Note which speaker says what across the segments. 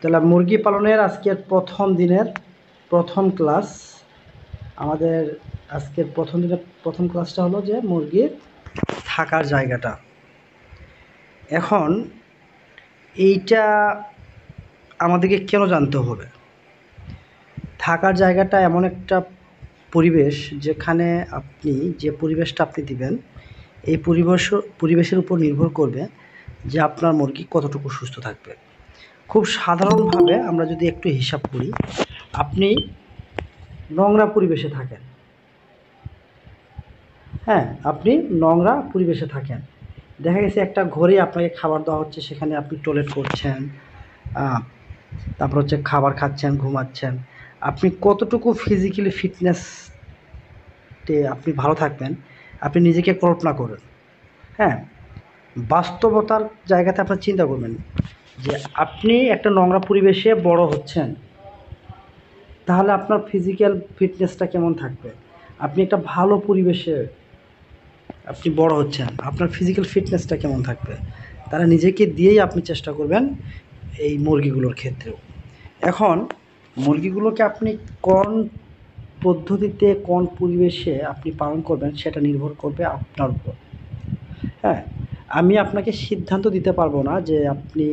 Speaker 1: তাহলে মুরগি পালনের আজকের প্রথম দিনের প্রথম ক্লাস। আমাদের আজকের প্রথম দিনের প্রথম ক্লাসটা হলো যে মুরগির থাকার জায়গাটা। এখন এইটা আমাদেরকে কেন জানতে হবে? থাকার জায়গাটা এমন একটা পরিবেশ যেখানে আপনি যে পরিবেশটা আপনি দিবেন, এই পরিবেশের উপর নির্ভর করবে যে আপনার মুরগি কতটুকু সুস্থ থাকবে। খুব সাধারণভাবে আমরা যদি একটু হিসাব করি, আপনি নোংরা পরিবেশে থাকেন, হ্যাঁ, আপনি নোংরা পরিবেশে থাকেন, দেখা গেছে একটা ঘরে আপনাকে খাবার দেওয়া হচ্ছে, সেখানে আপনি টয়লেট করছেন, তারপর হচ্ছে খাবার খাচ্ছেন, ঘুমাচ্ছেন। আপনি কতটুকু ফিজিক্যালি ফিটনেসে আপনি ভালো থাকবেন আপনি নিজেকে কল্পনা করুন। হ্যাঁ, বাস্তবতার জায়গাতে আপনার চিন্তা করবেন যে আপনি একটা নোংরা পরিবেশে বড় হচ্ছেন, তাহলে আপনার ফিজিক্যাল ফিটনেসটা কেমন থাকবে? আপনি একটা ভালো পরিবেশে আপনি বড় হচ্ছেন, আপনার ফিজিক্যাল ফিটনেসটা কেমন থাকবে? তারা নিজেকে দিয়েই আপনি চেষ্টা করবেন এই মুরগিগুলোর ক্ষেত্রেও। এখন মুরগিগুলোকে আপনি কোন পদ্ধতিতে কোন পরিবেশে আপনি পালন করবেন সেটা নির্ভর করবে আপনার উপর। হ্যাঁ, আমি আপনাকে সিদ্ধান্ত দিতে পারবো না যে আপনি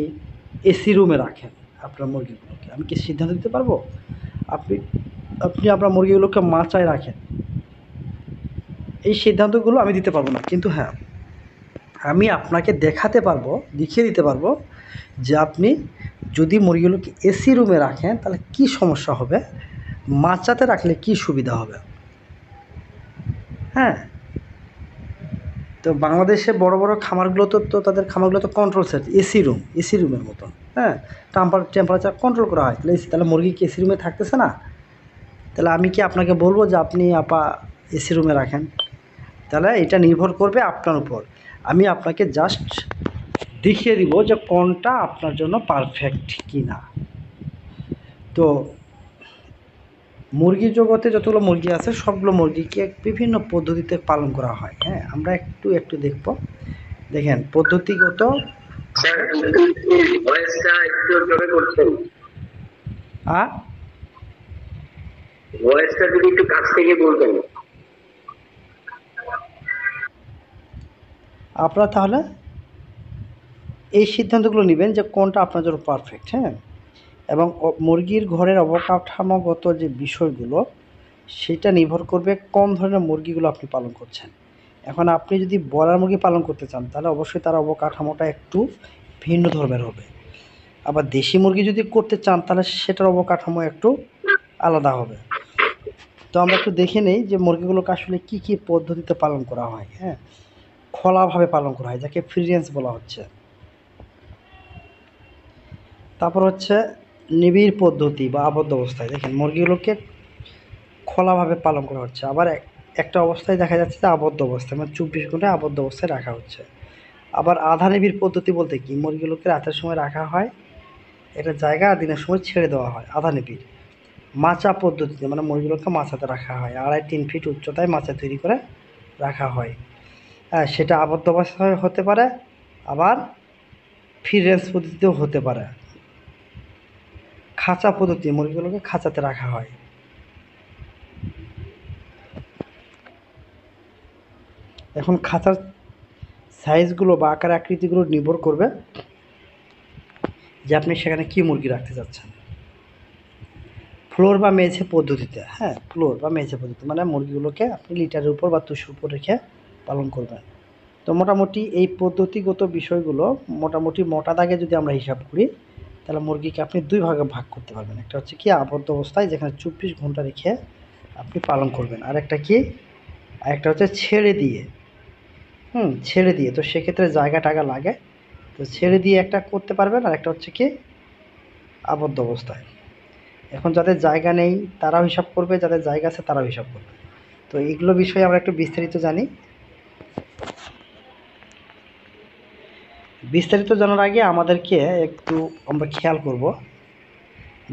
Speaker 1: এসি রুমে রাখেন আপনার মুরগিগুলোকে। আমি কি সিদ্ধান্ত দিতে পারবো? আপনি আপনি আপনার মুরগিগুলোকে মাচায় রাখেন, এই সিদ্ধান্তগুলো আমি দিতে পারবো না। কিন্তু হ্যাঁ, আমি আপনাকে দেখিয়ে দিতে পারবো যে আপনি যদি মুরগিগুলোকে এসি রুমে রাখেন তাহলে কি সমস্যা হবে, মাচাতে রাখলে কি সুবিধা হবে। হ্যাঁ, তো বাংলাদেশে বড় বড় খামারগুলো তো তাদের খামারগুলো তো কন্ট্রোল সেট, এসি রুমের মতন। হ্যাঁ, টেম্পারেচার কন্ট্রোল করা হয়। তাহলে মুরগি কি এসি রুমে থাকতেছে না? তাহলে আমি কি আপনাকে বলবো যে আপনি এসি রুমে রাখেন? তাহলে এটা নির্ভর করবে আপনার উপর। আমি আপনাকে জাস্ট দেখিয়ে দিব যে কোনটা আপনার জন্য পারফেক্ট কি না। তো মুরগি জগতে যতগুলো মুরগি আছে সবগুলো মুরগিকে বিভিন্ন পদ্ধতিতে পালন করা হয়। হ্যাঁ, আমরা একটু একটু দেখব। দেখেন পদ্ধতিগত। আপনারা তাহলে এই সিদ্ধান্তগুলো নেবেন যে কোনটা আপনার জন্য পারফেক্ট। হ্যাঁ, এবং মুরগির ঘরের অবকাঠামোগত যে বিষয়গুলো সেটা নির্ভর করবে কোন ধরনের মুরগিগুলো আপনি পালন করছেন। এখন আপনি যদি ব্রয়লার মুরগি পালন করতে চান তাহলে অবশ্যই তার অবকাঠামোটা একটু ভিন্ন ধর্মের হবে। আবার দেশি মুরগি যদি করতে চান তাহলে সেটার অবকাঠামো একটু আলাদা হবে। তো আমরা একটু দেখে নেই যে মুরগিগুলোকে আসলে কী কী পদ্ধতিতে পালন করা হয়। হ্যাঁ, খোলাভাবে পালন করা হয়, যাকে ফ্রি রেঞ্জ বলা হচ্ছে। তারপর হচ্ছে নিবিড় পদ্ধতি বা আবদ্ধ অবস্থায়। দেখেন মুরগিগুলোকে খোলাভাবে পালন করা হচ্ছে, আবার একটা অবস্থায় দেখা যাচ্ছে যে আবদ্ধ অবস্থায়, মানে 24 ঘন্টায় আবদ্ধ অবস্থায় রাখা হচ্ছে। আবার আধা নিবিড় পদ্ধতি বলতে কি, মুরগিগুলোকে রাতের সময় রাখা হয় একটা জায়গা, দিনের সময় ছেড়ে দেওয়া হয়, আধা নিবিড়। মাচা পদ্ধতিতে মানে মুরগিগুলোকে মাচাতে রাখা হয়, 2.5-3 ফিট উচ্চতায় মাচা তৈরি করে রাখা হয়। হ্যাঁ, সেটা আবদ্ধ অবস্থায় হতে পারে, আবার ফ্রি রেঞ্জ পদ্ধতিতেও হতে পারে। খাঁচা পদ্ধতি, মুরগিগুলোকে খাঁচাতে রাখা হয়। এখন খাঁচার সাইজগুলো বা আকার আকৃতিগুলো নির্ভর করবে যে আপনি সেখানে কী মুরগি রাখতে চাচ্ছেন। ফ্লোর বা মেঝে পদ্ধতিতে, হ্যাঁ, ফ্লোর বা মেঝে পদ্ধতি মানে মুরগিগুলোকে আপনি লিটারের উপর বা তুষের উপর রেখে পালন করবেন। তো মোটামুটি এই পদ্ধতিগত বিষয়গুলো মোটামুটি মোটা দাগে যদি আমরা হিসাব করি তাহলে মুরগিকে আপনি 2 ভাগে ভাগ করতে পারবেন। একটা হচ্ছে কি আবদ্ধ অবস্থায়, যেখানে 24 ঘন্টা রেখে আপনি পালন করবেন। আর একটা কি, আরেকটা হচ্ছে ছেড়ে দিয়ে। ছেড়ে দিয়ে, তো সেক্ষেত্রে জায়গা টাগা লাগে, তো ছেড়ে দিয়ে একটা করতে পারবেন। আর একটা হচ্ছে কি আবদ্ধ অবস্থায়। এখন যাদের জায়গা নেই তারাও হিসাব করবে, যাদের জায়গা আছে তারাও হিসাব করবে। তো এইগুলো বিষয়ে আমরা একটু বিস্তারিত জানি। বিস্তারিত জানার আগে আমাদেরকে একটু আমরা খেয়াল করব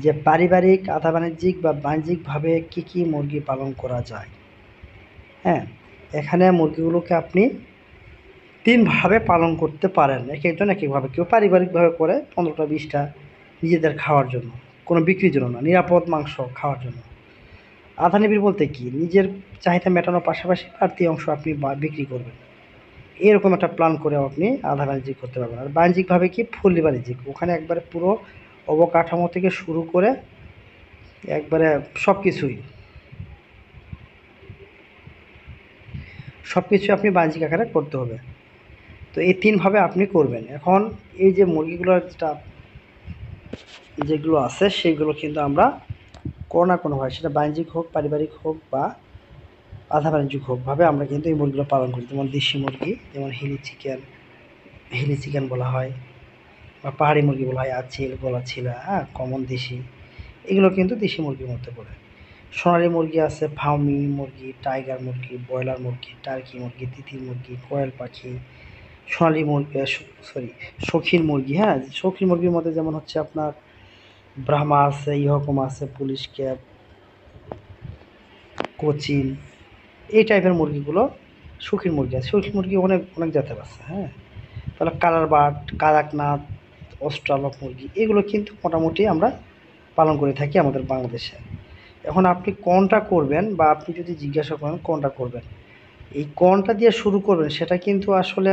Speaker 1: যে পারিবারিক, আধা বাণিজ্যিক বা বাণিজ্যিকভাবে কী কী মুরগি পালন করা যায়। হ্যাঁ, এখানে মুরগিগুলোকে আপনি 3 ভাবে পালন করতে পারেন, এক একজন এক একভাবে। কেউ পারিবারিকভাবে করে 15টা 20টা, নিজেদের খাওয়ার জন্য, কোনো বিক্রির জন্য না, নিরাপদ মাংস খাওয়ার জন্য। আধা নিবিড় বলতে কি, নিজের চাহিদা মেটানোর পাশাপাশি বাড়তি অংশ আপনি বিক্রি করবেন, এরকম একটা প্ল্যান করেও আপনি আধা বাণিজ্যিক করতে পারবেন। আর বাণিজ্যিকভাবে কি ফুললি বাণিজ্যিক, ওখানে একবারে পুরো অবকাঠামো থেকে শুরু করে একবারে সব কিছু আপনি বাণিজ্যিক আকারে করতে হবে। তো এই তিনভাবে আপনি করবেন। এখন এই যে মুরগিগুলোর যেগুলো আছে সেগুলো কিন্তু আমরা কোনো না কোনোভাবে, সেটা বাণিজ্যিক হোক, পারিবারিক হোক বা আধা বাণিজ্যিক হোক ভাবে আমরা কিন্তু এই মুরগিগুলো পালন করি। যেমন দেশি মুরগি, যেমন হিলি চিকেন বলা হয়, বা পাহাড়ি মুরগি বলা হয়, আচিল, গলাচিলা, হ্যাঁ, কমন দেশি, এগুলো কিন্তু দেশি মুরগির মধ্যে পড়ে। সোনালি মুরগি আছে, ফার্মি মুরগি, টাইগার মুরগি, ব্রয়লার মুরগি, টার্কি মুরগি, তিতির মুরগি, কোয়েল পাখি, সোনালি মুরগি, শৌখিন মুরগি। হ্যাঁ, শৌখিন মুরগির মধ্যে যেমন হচ্ছে আপনার ব্রাহ্মা আছে, ইহকম আছে, পুলিশ ক্যাপ, কোচিন, এই টাইপের মুরগিগুলো শৌখিন মুরগি আছে। শৌখিন মুরগি অনেক অনেক জাতের আছে। হ্যাঁ, তাহলে কালার বার্ড, কাদাকনাথ, অস্ট্রালক মুরগি, এগুলো কিন্তু মোটামুটি আমরা পালন করে থাকি আমাদের বাংলাদেশে। এখন আপনি কোনটা করবেন, বা আপনি যদি জিজ্ঞাসা করেন কোনটা করবেন, এই কোনটা দিয়ে শুরু করবেন সেটা কিন্তু আসলে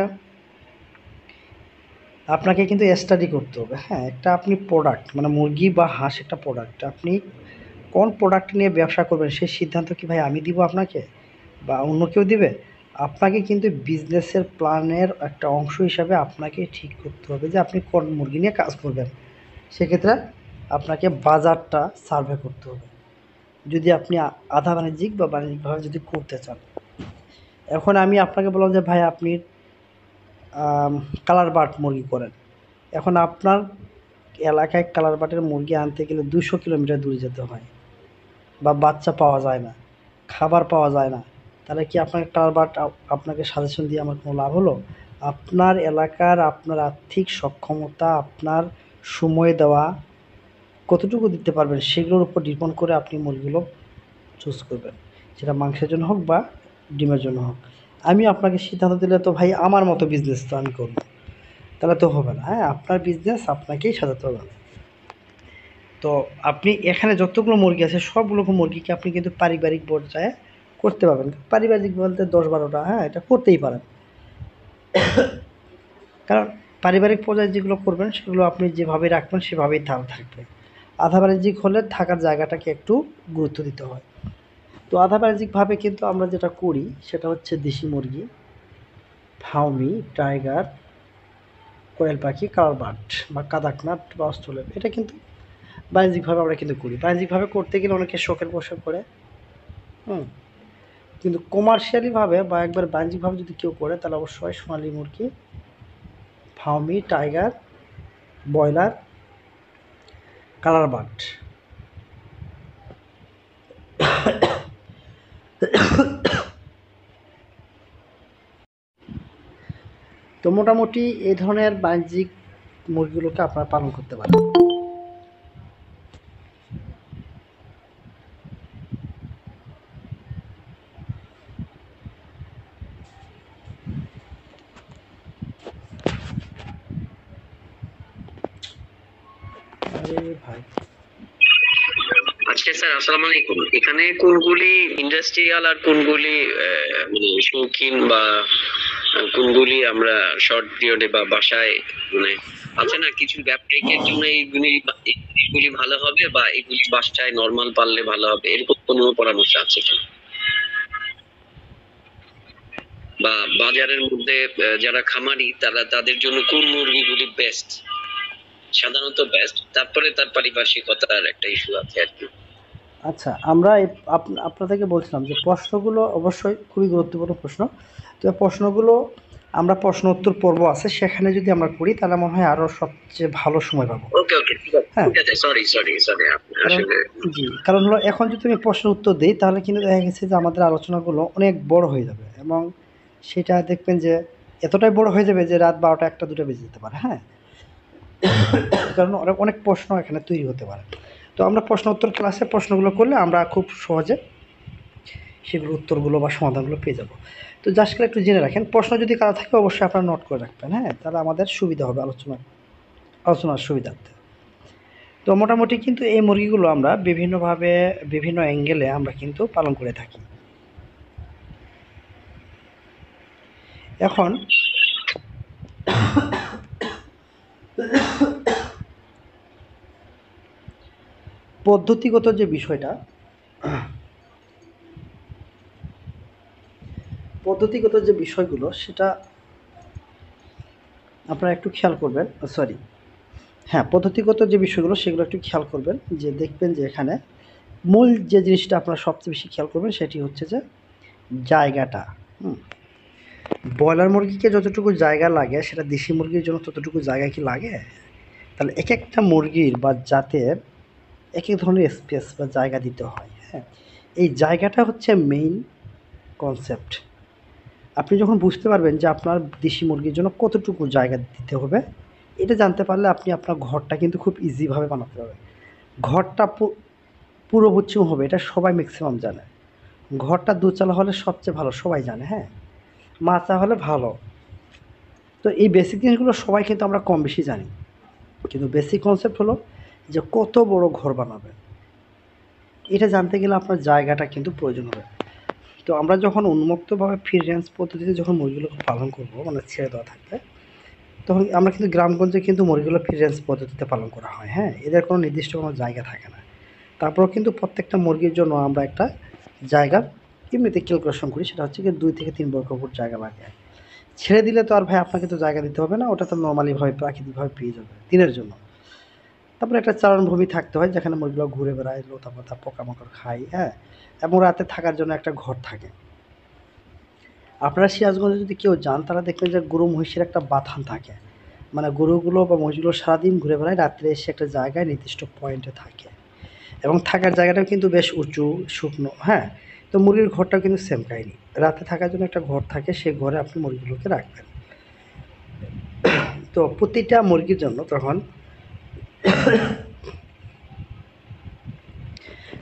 Speaker 1: আপনাকে কিন্তু স্টাডি করতে হবে। হ্যাঁ, একটা আপনি প্রোডাক্ট, মানে মুরগি বা হাঁস একটা প্রোডাক্ট, আপনি কোন প্রোডাক্ট নিয়ে ব্যবসা করবেন সেই সিদ্ধান্ত কি ভাই আমি দিব আপনাকে, বা অন্য কেউ দিবে? আপনাকে কিন্তু বিজনেসের প্ল্যানের একটা অংশ হিসাবে আপনাকে ঠিক করতে হবে যে আপনি কোন মুরগি নিয়ে কাজ করবেন। সেক্ষেত্রে আপনাকে বাজারটা সার্ভে করতে হবে, যদি আপনি আধা বাণিজ্যিক বা বাণিজ্যিকভাবে যদি করতে চান। এখন আমি আপনাকে বললাম যে ভাই আপনি কালার বার্ড মুরগি করেন। এখন আপনার এলাকায় কালার বার্ডের মুরগি আনতে গেলে 200 কিলোমিটার দূরে যেতে হয়, বা বাচ্চা পাওয়া যায় না, খাবার পাওয়া যায় না। তাহলে কি আপনাকে কালার বার্ড আপনাকে সাজেশন দিয়ে আমার কোনো লাভ হলো? আপনার এলাকার, আপনার আর্থিক সক্ষমতা, আপনার সময় দেওয়া, কতটুকু দিতে পারবেন সেগুলোর উপর ডিপেন্ড করে আপনি মুরগিগুলো চুজ করবেন, সেটা মাংসের জন্য হোক বা ডিমের জন্য হোক। আমি আপনাকে সিদ্ধান্ত দিলে তো ভাই আমার মতো বিজনেস তো আমি করব, তাহলে তো হবে না। হ্যাঁ, আপনার বিজনেস আপনাকেই সাজাতে হবে। তো আপনি এখানে যতগুলো মুরগি আছে সবগুলো মুরগিকে আপনি কিন্তু পারিবারিক পর্যায়ে করতে পারবেন। পারিবারিক বলতে 10-12টা, হ্যাঁ, এটা করতেই পারেন। কারণ পারিবারিক পর্যায়ে যেগুলো করবেন সেগুলো আপনি যেভাবে রাখবেন সেভাবেই তারা থাকবে। আধা বাণিজ্যিক হলে থাকার জায়গাটাকে একটু গুরুত্ব দিতে হয়। তো আধা বাণিজ্যিকভাবে কিন্তু আমরা যেটা করি সেটা হচ্ছে দেশি মুরগি, ফাউমি, টাইগার, কোয়েল পাখি, কালার বার্ড বা কাদাকনাথ বা অস্ট্রেলিয়ান, এটা কিন্তু বাণিজ্যিকভাবে আমরা কিন্তু করি। বাণিজ্যিকভাবে করতে গেলে অনেকে শখের বশে করে, কিন্তু কমার্শিয়ালিভাবে বা একবার বাণিজ্যিকভাবে যদি কেউ করে তাহলে অবশ্যই সোনালি মুরগি, ফাউমি, টাইগার, ব্রয়লার, কালার বার্ড, তো মোটামুটি এই ধরনের বাণিজ্যিক মুরগিগুলোকে আপনারা পালন করতে পারেন। আরে ভাই,
Speaker 2: আচ্ছা স্যার, আসসালামু আলাইকুম। এখানে কোনগুলি ইন্ডাস্ট্রিয়াল আর কোনগুলি মানে শৌখিন, বা কোনগুলি আমরা শর্ট পিরিয়ডে বা বাসায়, মানে আছে না কিছু ব্যবসায়িকের জন্য এগুলি ভালো হবে, বা এগুলি বাসায় নরমাল পাললে ভালো হবে, এরকম কোনো পরামর্শ আছে কি? বা বাজারের মধ্যে যারা খামারি তাদের জন্য কোন মুরগিগুলি বেস্ট, সাধারণত বেস্ট, তারপরে তার পারিপার্শ্বিকতার একটা ইস্যু আছে আর কি।
Speaker 1: আচ্ছা, আমরা আপনাদেরকে বলছিলাম যে প্রশ্নগুলো অবশ্যই খুবই গুরুত্বপূর্ণ প্রশ্ন। তো প্রশ্নগুলো আমরা প্রশ্ন উত্তর পর্ব আছে, সেখানে যদি আমরা করি তাহলে মনে হয় আরও সবচেয়ে ভালো সময় পাবো।
Speaker 2: ওকে ওকে,
Speaker 1: হ্যাঁ,
Speaker 2: ঠিক আছে, সরি সরি সরি
Speaker 1: কারণ
Speaker 2: আসলে
Speaker 1: জি, কারণ হলো এখন যদি আমি প্রশ্ন উত্তর দিই তাহলে কিন্তু দেখা গেছে যে আমাদের আলোচনাগুলো অনেক বড় হয়ে যাবে, এবং সেটা দেখবেন যে এতটাই বড় হয়ে যাবে যে রাত 12টা, 1টা, 2টা বেজে যেতে পারে। হ্যাঁ, কারণ অনেক প্রশ্ন এখানে তৈরি হতে পারে। তো আমরা প্রশ্ন উত্তর ক্লাসে প্রশ্নগুলো করলে আমরা খুব সহজে সেগুলোর উত্তরগুলো বা সমাধানগুলো পেয়ে যাব। তো জাস্ট করে একটু জেনে রাখেন, প্রশ্ন যদি কারো থাকে অবশ্যই আপনারা নোট করে রাখবেন। হ্যাঁ, তাহলে আমাদের সুবিধা হবে আলোচনার সুবিধার্থে। তো মোটামুটি কিন্তু এই মুরগিগুলো আমরা বিভিন্নভাবে বিভিন্ন অ্যাঙ্গেলে আমরা কিন্তু পালন করে থাকি। এখন পদ্ধতিগত যে বিষয়টা, পদ্ধতিগত যে বিষয়গুলো সেটা আপনারা একটু খেয়াল করবেন। সরি, হ্যাঁ, পদ্ধতিগত যে বিষয়গুলো সেগুলো একটু খেয়াল করবেন। যে দেখবেন যে এখানে মূল যে জিনিসটা আপনারা সবচেয়ে বেশি খেয়াল করবেন সেটি হচ্ছে যে জায়গাটা। ব্রয়লার মুরগিকে যতটুকু জায়গা লাগে সেটা দেশি মুরগির জন্য ততটুকু জায়গা কি লাগে? তাহলে এক একটা মুরগির বা জাতের এক এক ধরনের স্পেস বা জায়গা দিতে হয়। হ্যাঁ, এই জায়গাটা হচ্ছে মেইন কনসেপ্ট। আপনি যখন বুঝতে পারবেন যে আপনার দেশি মুরগির জন্য কতটুকু জায়গা দিতে হবে, এটা জানতে পারলে আপনি আপনার ঘরটা কিন্তু খুব ইজিভাবে বানাতে পারবেন। ঘরটা পুরো বুচ্ছিম হবে, এটা সবাই ম্যাক্সিমাম জানে। ঘরটা দোতলা হলে সবচেয়ে ভালো, সবাই জানে। হ্যাঁ, মাচা হলে ভালো। তো এই বেসিক জিনিসগুলো সবাই কিন্তু আমরা কম বেশি জানি, কিন্তু বেসিক কনসেপ্ট হলো যে কত বড় ঘর বানাবেন, এটা জানতে গেলে আপনার জায়গাটা কিন্তু প্রয়োজন হবে। তো আমরা যখন উন্মুক্তভাবে ফ্রি রেঞ্জ পদ্ধতিতে যখন মুরগিগুলোকে পালন করবো, মানে ছেড়ে দেওয়া থাকবে, তখন আমরা কিন্তু গ্রামগঞ্জে কিন্তু মুরগিগুলো ফ্রি রেঞ্জ পদ্ধতিতে পালন করা হয়। হ্যাঁ, এদের কোনো নির্দিষ্ট কোনো জায়গা থাকে না। তারপরেও কিন্তু প্রত্যেকটা মুরগির জন্য আমরা একটা জায়গা এমনিতে ক্যালকুলেশন করি, সেটা হচ্ছে কি 2 থেকে 3 বর্গফুট জায়গা লাগে। ছেড়ে দিলে তো আর ভাই আপনাকে তো জায়গা দিতে হবে না, ওটা তো নর্মালিভাবে প্রাকৃতিকভাবে পেয়ে যাবে দিনের জন্য। তারপরে একটা চারণভূমি থাকতে হয় যেখানে মুরগিগুলো ঘুরে বেড়ায়, লতা পাতা পোকামাকড় খায়। হ্যাঁ, এবং রাতে থাকার জন্য একটা ঘর থাকে। আপনারা সিরাজগঞ্জে যদি কেউ যান তারা দেখবেন যে গরু মহিষের একটা বাথান থাকে, মানে গরুগুলো বা মহিষগুলো সারাদিন ঘুরে বেড়ায়, রাত্রে এসে একটা জায়গায় নির্দিষ্ট পয়েন্টে থাকে, এবং থাকার জায়গাটাও কিন্তু বেশ উঁচু শুকনো। হ্যাঁ, তো মুরগির ঘরটাও কিন্তু সেম কাহিনি, রাতে থাকার জন্য একটা ঘর থাকে, সেই ঘরে আপনি মুরগিগুলোকে রাখবেন। তো প্রতিটা মুরগির জন্য তখন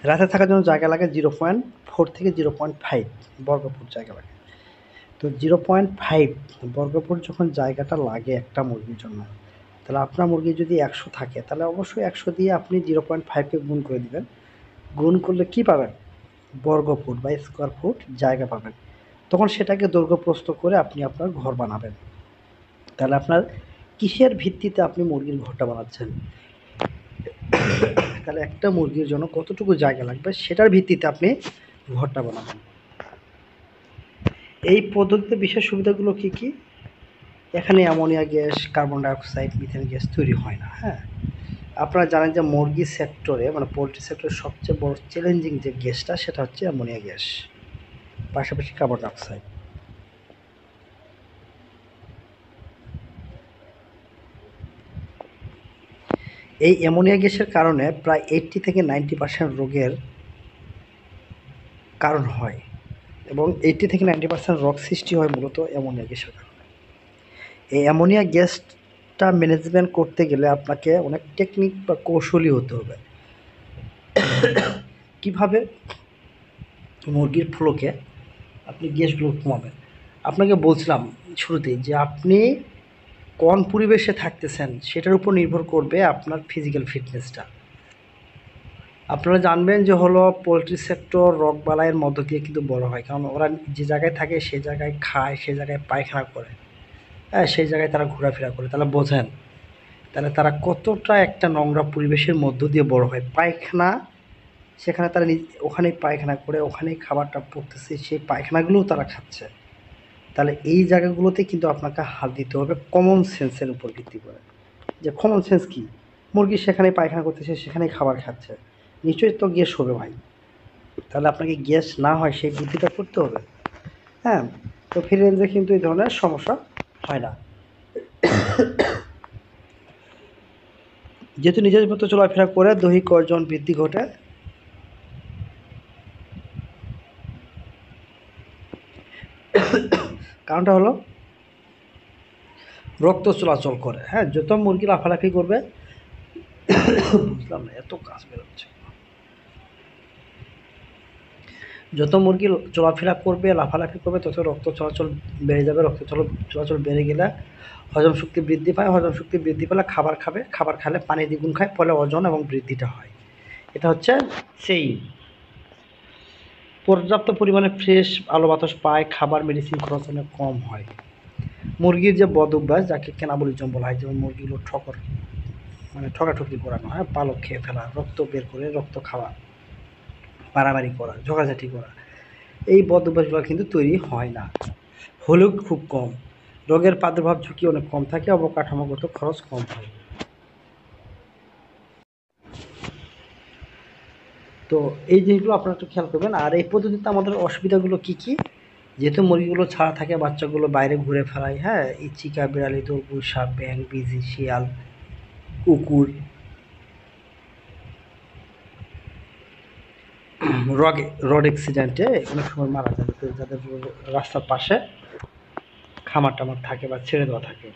Speaker 1: রাতে থাকার জন্য জায়গা লাগে 0.4 থেকে 0.5 বর্গফুট জায়গা লাগে। তো 0.5 বর্গফুট যখন জায়গাটা লাগে একটা মুরগির জন্য, তাহলে আপনার মুরগি যদি 100 থাকে তাহলে অবশ্যই 100 দিয়ে আপনি 0.5কে গুণ করে দিবেন। গুণ করলে কি পাবেন? বর্গফুট বা স্কোয়ার ফুট জায়গা পাবেন। তখন সেটাকে দৈর্ঘ্য প্রস্থ করে আপনি আপনার ঘর বানাবেন। তাহলে আপনার কিসের ভিত্তিতে আপনি মুরগির ঘরটা বানাচ্ছেন, তাহলে একটা মুরগির জন্য কতটুকু জায়গা লাগবে সেটার ভিত্তিতে আপনি ঘরটা বানাবেন। এই পদ্ধতিতে বিশেষ সুবিধাগুলো কি কি? এখানে ammonia gas, carbon dioxide, methane gas তৈরি হয় না। হ্যাঁ, আপনারা জানেন যে মুরগি সেক্টরে মানে পোলট্রি সেক্টরের সবচেয়ে বড় চ্যালেঞ্জিং যে গ্যাসটা সেটা হচ্ছে অ্যামোনিয়া গ্যাস, পাশাপাশি কার্বন ডাইঅক্সাইড। এই অ্যামোনিয়া গ্যাসের কারণে প্রায় 80 থেকে 90% রোগের কারণ হয়, এবং 80 থেকে 90% রোগ সৃষ্টি হয় মূলত অ্যামোনিয়া গ্যাসের কারণে। এই অ্যামোনিয়া গ্যাসটা ম্যানেজমেন্ট করতে গেলে আপনাকে অনেক টেকনিক বা কৌশলী হতে হবে। কিভাবে মুরগির ফ্লোকে আপনি গ্যাসগুলো কমাবেন? আপনাকে বলছিলাম শুরুতেই যে আপনি কোন পরিবেশে থাকতেছেন সেটার উপর নির্ভর করবে আপনার ফিজিক্যাল ফিটনেসটা। আপনারা জানবেন যে হলো পোলট্রি সেক্টর রোগবালাইয়ের মধ্য দিয়ে কিন্তু বড় হয়, কারণ ওরা যে জায়গায় থাকে সে জায়গায় খায়, সে জায়গায় পায়খানা করে, হ্যাঁ, সেই জায়গায় তারা ঘোরাফেরা করে। তাহলে বোঝেন তাহলে তারা কতটা একটা নোংরা পরিবেশের মধ্য দিয়ে বড় হয়। পায়খানা সেখানে তারা ওখানেই পায়খানা করে, ওখানেই খাবারটা পড়তেছে, সেই পায়খানাগুলোও তারা খাচ্ছে। তাহলে এই জায়গাগুলোতে কিন্তু আপনাকে হাত দিতে হবে কমন সেন্সের উপর ভিত্তি করে। যে কমন সেন্স কি? মুরগি সেখানেই পায়খানা করতেছে, সেখানেই খাবার খাচ্ছে, নিশ্চয়ই তো গ্যাস হবে ভাই। তাহলে আপনাকে গ্যাস না হয় সেই বুদ্ধিটা করতে হবে। হ্যাঁ, তো ফ্রি রেঞ্জে কিন্তু এই ধরনের সমস্যা হয় না, যেহেতু নিজের মতো চলাফেরা করে দৈহিক অর্জন বৃদ্ধি ঘটে। কারণটা হলো রক্ত চলাচল করে। হ্যাঁ, যত মুরগি লাফালাফি করবে, বুঝলাম না এত কাজ বেরোচ্ছে, যত মুরগি চলাফেরা করবে লাফালাফি করবে তত রক্ত চলাচল বেড়ে যাবে। রক্ত চলাচল বেড়ে গেলে হজম শক্তি বৃদ্ধি পায়, হজম শক্তি বৃদ্ধি পেলে খাবার খাবে, খাবার খেলে পানি দ্বিগুণ খায়, ফলে ওজন এবং বৃদ্ধিটা হয়। এটা হচ্ছে সেই পর্যাপ্ত পরিমাণে ফ্রেশ আলো বাতাস পায়, খাবার মেডিসিন খরচ অনেক কম হয়। মুরগির যে বদ অভ্যাস যাকে ক্যানাবলিজম বলা হয়, যেমন মুরগিগুলো ঠকাঠকি করানো, হ্যাঁ, পালক খেয়ে ফেলা, রক্ত বের করে রক্ত খাওয়া, মারামারি করা, ঝগড়াঝাটি করা, এই বদ অভ্যাসগুলো কিন্তু তৈরি হয় না, হলেও খুব কম। রোগের প্রাদুর্ভাব ঝুঁকি অনেক কম থাকে, অবকাঠামোগত খরচ কম হয়। তো এই জিনিসগুলো আপনারা একটু খেয়াল করবেন। আর এই পদ্ধতিতে আমাদের অসুবিধাগুলো কি কি, যেহেতু মুরগিগুলো ছাড়া থাকে, বাচ্চাগুলো বাইরে ঘুরে ফেলায়, হ্যাঁ, এই চিকা, বিড়ালি, তরমুজ, সাপ, ব্যাঙ, বিজি, শিয়াল, কুকুর, রোড অ্যাক্সিডেন্টে অনেক সময় মারা যায়, যাদের রাস্তার পাশে খামার টামার থাকে বা ছেড়ে দেওয়া থাকে,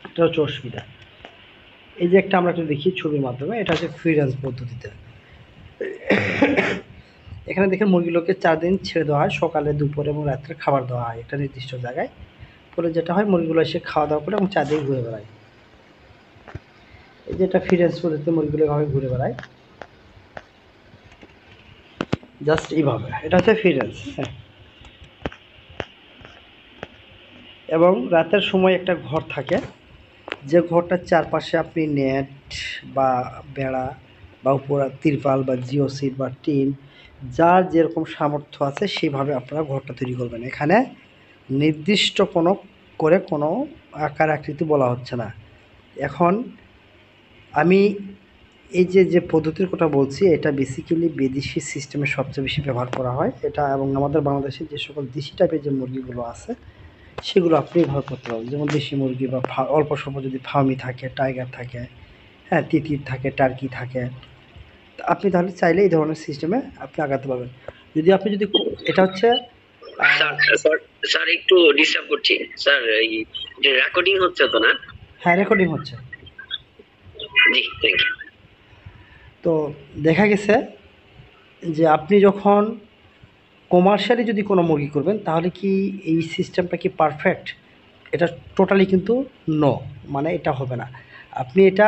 Speaker 1: এটা হচ্ছে অসুবিধা। এই যে একটা আমরা একটু দেখি ছবির মাধ্যমে, এটা হচ্ছে ফ্রি রেঞ্জ পদ্ধতিতে। এখানে দেখেন মুরগিগুলোকে 4 দিন ছেড়ে দেওয়া হয়, সকালে, দুপুরে এবং রাত্রে খাবার দেওয়া হয় একটা নির্দিষ্ট জায়গায়। ফলে যেটা হয়, মুরগিগুলো এসে খাওয়া দাওয়া করে এবং 4 দিন ঘুরে বেড়ায়। এই যে এটা ফ্রি রেঞ্জ পদ্ধতিতে মুরগিগুলো এভাবে ঘুরে বেড়ায়, জাস্ট এইভাবে। এটা হচ্ছে ফ্রি রেঞ্জ, হ্যাঁ। এবং রাতের সময় একটা ঘর থাকে, যে ঘরটার চারপাশে আপনি নেট বা বেড়া বা উপর তিরপাল বা জিওসিট বা টিন, যার যেরকম সামর্থ্য আছে সেভাবে আপনারা ঘরটা তৈরি করবেন। এখানে নির্দিষ্ট কোনো আকার আকৃতি বলা হচ্ছে না। এখন আমি এই যে পদ্ধতির কথা বলছি, এটা বেসিক্যালি বিদেশি সিস্টেমে সবচেয়ে বেশি ব্যবহার করা হয় এটা, এবং আমাদের বাংলাদেশে যে সকল দেশি টাইপের যে মুরগিগুলো আছে সেগুলো আপনি ব্যবহার করতে পারবেন। যেমন দেশি মুরগি বা অল্প স্বল্প যদি ফার্মি থাকে, টাইগার থাকে, হ্যাঁ, তিতির থাকে, টার্কি থাকে, আপনি তাহলে চাইলে এই ধরনের সিস্টেমে আপনি আগাতে পারবেন। যদি আপনি যদি এটা হচ্ছে
Speaker 2: স্যার একটু ডিস্টার্ব করছি স্যার, এই যে রেকর্ডিং হচ্ছে তো না?
Speaker 1: হ্যাঁ, রেকর্ডিং হচ্ছে।
Speaker 2: জি, থ্যাংক ইউ।
Speaker 1: তো দেখা গেছে যে আপনি যখন কমার্শিয়ালি যদি কোনো মুরগি করবেন, তাহলে কি এই সিস্টেমটা কি পারফেক্ট? এটা টোটালি কিন্তু নো, মানে এটা হবে না। আপনি এটা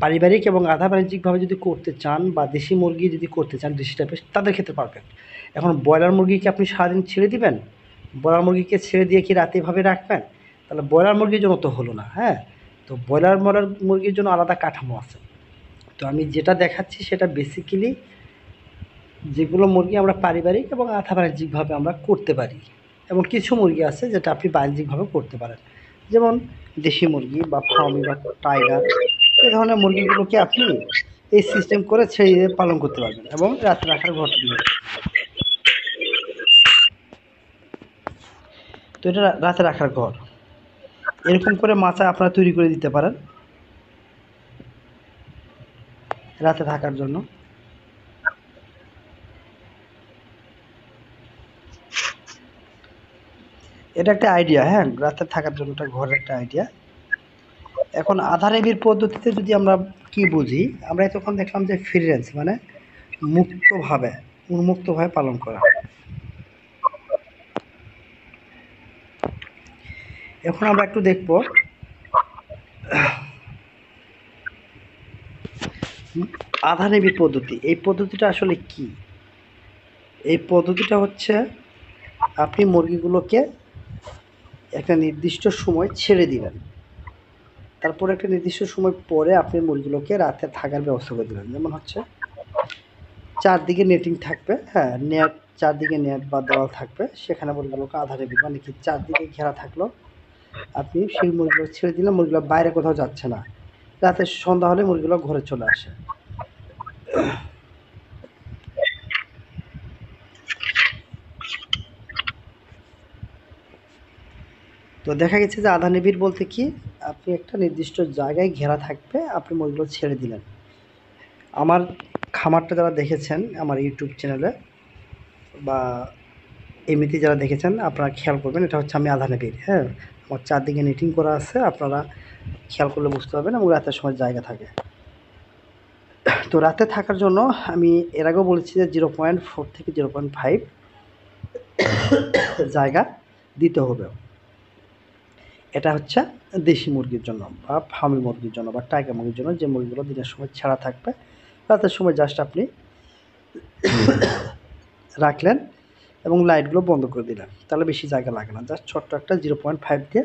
Speaker 1: পারিবারিক এবং আধা বাণিজ্যিকভাবে যদি করতে চান, বা দেশি মুরগি যদি করতে চান দেশি টাইপের, তাদের ক্ষেত্রে পারফেক্ট। এখন ব্রয়লার মুরগিকে আপনি সারাদিন ছেড়ে দিবেন, ব্রয়লার মুরগিকে ছেড়ে দিয়ে কি রাতে এভাবে রাখবেন? তাহলে ব্রয়লার মুরগির জন্য তো হলো না, হ্যাঁ। তো ব্রয়লার মুরগির জন্য আলাদা কাঠামো আছে। তো আমি যেটা দেখাচ্ছি সেটা বেসিক্যালি যেগুলো মুরগি আমরা পারিবারিক এবং আধা বাণিজ্যিকভাবে আমরা করতে পারি, এবং কিছু মুরগি আছে যেটা আপনি বাণিজ্যিকভাবে করতে পারেন, যেমন দেশি মুরগি বা ফার্মি বা টাইগার, এই ধরনের মুরগিগুলোকে আপনি এই সিস্টেম করে ছেড়ে দিয়ে পালন করতে পারবেন, এবং রাতে রাখার ঘরটা দিবেন। তো এটা রাতে রাখার ঘর এরকম করে মাচা আপনারা তৈরি করে দিতে পারেন রাতে থাকার জন্য। এটা একটা আইডিয়া, হ্যাঁ, রাতে থাকার জন্য একটা ঘরের একটা আইডিয়া। এখন আধা রেবির পদ্ধতিতে যদি আমরা কি বুঝি, আমরা তখন দেখলাম যে ফ্রি রেঞ্জ মানে মুক্তভাবে, উন্মুক্তভাবে পালন করা। এখন আমরা একটু দেখব আধা রেবির পদ্ধতি। এই পদ্ধতিটা আসলে কি? এই পদ্ধতিটা হচ্ছে আপনি মুরগিগুলোকে একটা নির্দিষ্ট সময় ছেড়ে দিবেন, তারপর একটা নির্দিষ্ট সময় পরে আপনি মুরগিগুলোকে রাতে থাকার ব্যবস্থা করে দেবেন। যেমন হচ্ছে চারদিকে নেটিং থাকবে, হ্যাঁ, নেট, চারদিকে নেট বা দেওয়াল থাকবে, সেখানে মুরগিগুলোকে আধা রেবি মানে কি চারদিকে ঘেরা থাকলো, আপনি সেই মুরগিগুলো ছেড়ে দিলে মুরগিগুলো বাইরে কোথাও যাচ্ছে না, রাতে সন্ধ্যা হলে মুরগিগুলো ঘরে চলে আসে। তো দেখা গেছে যে আধা নিবিড় বলতে কি, আপনি একটা নির্দিষ্ট জায়গায় ঘেরা থাকবে, আপনি মুরগিগুলো ছেড়ে দিলেন। আমার খামারটা যারা দেখেছেন আমার ইউটিউব চ্যানেলে বা এমনিতে যারা দেখেছেন, আপনারা খেয়াল করবেন, এটা হচ্ছে আমি আধা নিবিড়, হ্যাঁ, আমার চারদিকে নেটিং করা আছে, আপনারা খেয়াল করলে বুঝতে পারবেন, এবং রাতের সময় জায়গা থাকে। তো রাতে থাকার জন্য আমি এর আগেও বলেছি যে 0.4 থেকে 0.5 জায়গা দিতে হবে। এটা হচ্ছে দেশি মুরগির জন্য বা ফার্মি মুরগির জন্য বা টাইগার মুরগির জন্য, যে মুরগিগুলো দিনের সময় ছাড়া থাকবে, রাতের সময় জাস্ট আপনি রাখলেন এবং লাইটগুলো বন্ধ করে দিলেন, তাহলে বেশি জায়গা লাগে না, জাস্ট ছোট্ট একটা 0.5 দিয়ে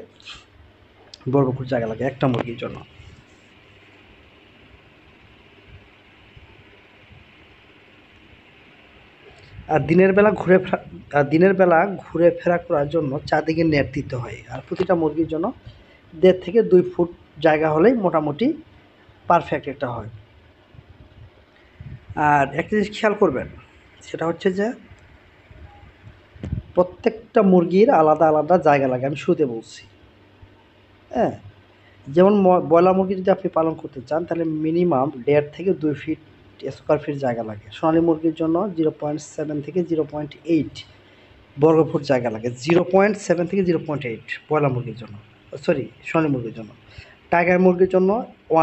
Speaker 1: বর্গফুট জায়গা লাগে একটা মুরগির জন্য। আর দিনের বেলা ঘুরে ফেরা করার জন্য চারদিকে নেট দিতে হয়, আর প্রতিটা মুরগির জন্য 1.5 থেকে 2 ফুট জায়গা হলেই মোটামুটি পারফেক্ট একটা হয়। আর একটা জিনিস খেয়াল করবেন, সেটা হচ্ছে যে প্রত্যেকটা মুরগির আলাদা আলাদা জায়গা লাগে, আমি শুরুতে বলছি। হ্যাঁ, যেমন ব্রয়লার মুরগি যদি আপনি পালন করতে চান, তাহলে মিনিমাম 1.5 থেকে 2 ফিট স্কোয়ার ফিট জায়গা লাগে। সোনালী মুরগির জন্য 0.7 থেকে 0.8 বর্গফুট জায়গা লাগে। 0.7 থেকে 0.8 ব্রয়লার মুরগির জন্য, সরি সোনালী মুরগির জন্য। টাইগার মুরগির জন্য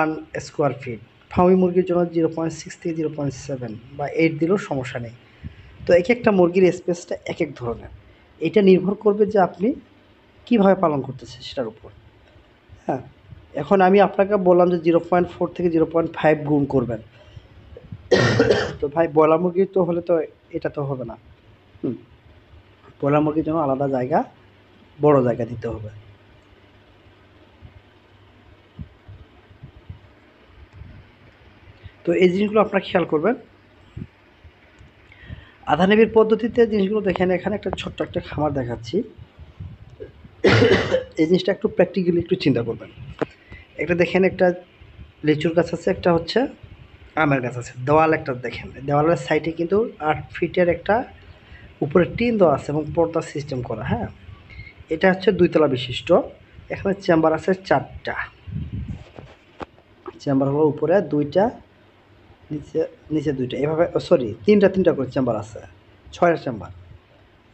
Speaker 1: 1 স্কোয়ার ফিট, ফার্মি মুরগির জন্য 0.6 থেকে 0.7 বা 8 দিলেও সমস্যা নেই। তো এক একটা মুরগির স্পেসটা এক এক ধরনের, এটা নির্ভর করবে যে আপনি কীভাবে পালন করতেছেন সেটার উপর। হ্যাঁ, এখন আমি আপনাকে বললাম যে 0.4 থেকে 0.5 গুণ করবেন, তো ভাই ব্রয়লার মুরগি তো হলে তো এটা তো হবে না। ব্রয়লার মুরগির জন্য আলাদা জায়গা, বড় জায়গা দিতে হবে। তো এই জিনিসগুলো আপনারা খেয়াল করবেন। আধা নিবিড় পদ্ধতিতে জিনিসগুলো দেখেন, এখানে একটা ছোট্ট একটা খামার দেখাচ্ছি। এই জিনিসটা একটু প্র্যাকটিক্যালি একটু চিন্তা করবেন। একটা দেখেন, একটা লিচুর গাছ আছে, একটা হচ্ছে আমের গাছ আছে, দেওয়াল একটা দেখেন, দেওয়ালের সাইডে কিন্তু 8 ফিটের একটা উপরে টিন দেওয়া আছে এবং পর্দা সিস্টেম করা। হ্যাঁ, এটা হচ্ছে 2 তলা বিশিষ্ট। এখানে চেম্বার আছে 4টা, চেম্বার হলো উপরে 2টা, নিচে নিচে 2টা, এভাবে সরি 3টা করে চেম্বার আছে, 6টা চেম্বার।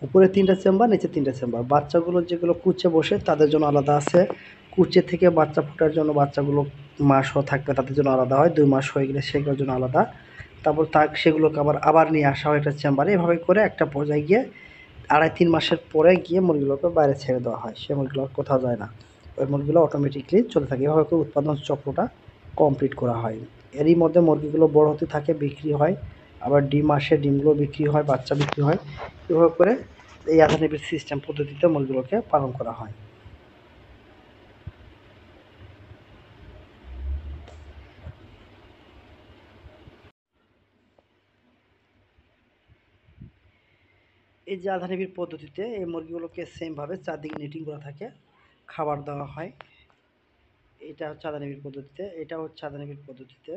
Speaker 1: উপরে 3টা চেম্বার, নিচে 3টা চেম্বার। বাচ্চাগুলো যেগুলো কুচে বসে তাদের জন্য আলাদা আছে, কুচে থেকে বাচ্চা ফোটার জন্য বাচ্চাগুলো মাসও থাকবে তাদের জন্য আলাদা হয়, 2 মাস হয়ে গেলে সেগুলোর জন্য আলাদা। তারপর সেগুলোকে আবার নিয়ে আসা হয় একটা চেম্বারে। এভাবে করে একটা পর্যায়ে গিয়ে 2.5-3 মাসের পরে গিয়ে মুরগিগুলোকে বাইরে ছেড়ে দেওয়া হয়, সে মুরগিগুলো কোথাও যায় না, ওই মুরগিগুলো অটোমেটিকলি চলে থাকে। এভাবে করে উৎপাদন চক্রটা কমপ্লিট করা হয়। এরই মধ্যে মুরগিগুলো বড় হতে থাকে, বিক্রি হয়, আবার ডিম আসে, ডিমগুলো বিক্রি হয়, বাচ্চা বিক্রি হয়। এভাবে করে এই আধা নিবিড় সিস্টেম পদ্ধতিতে মুরগিগুলোকে পালন করা হয়। এই যে আধা নিবিড় পদ্ধতিতে এই মুরগিগুলোকে সেমভাবে চারদিকে নেটিং করা থাকে, খাবার দেওয়া হয়। এটা হচ্ছে আধা নিবিড় পদ্ধতিতে, এটা হচ্ছে আধা নিবিড় পদ্ধতিতে।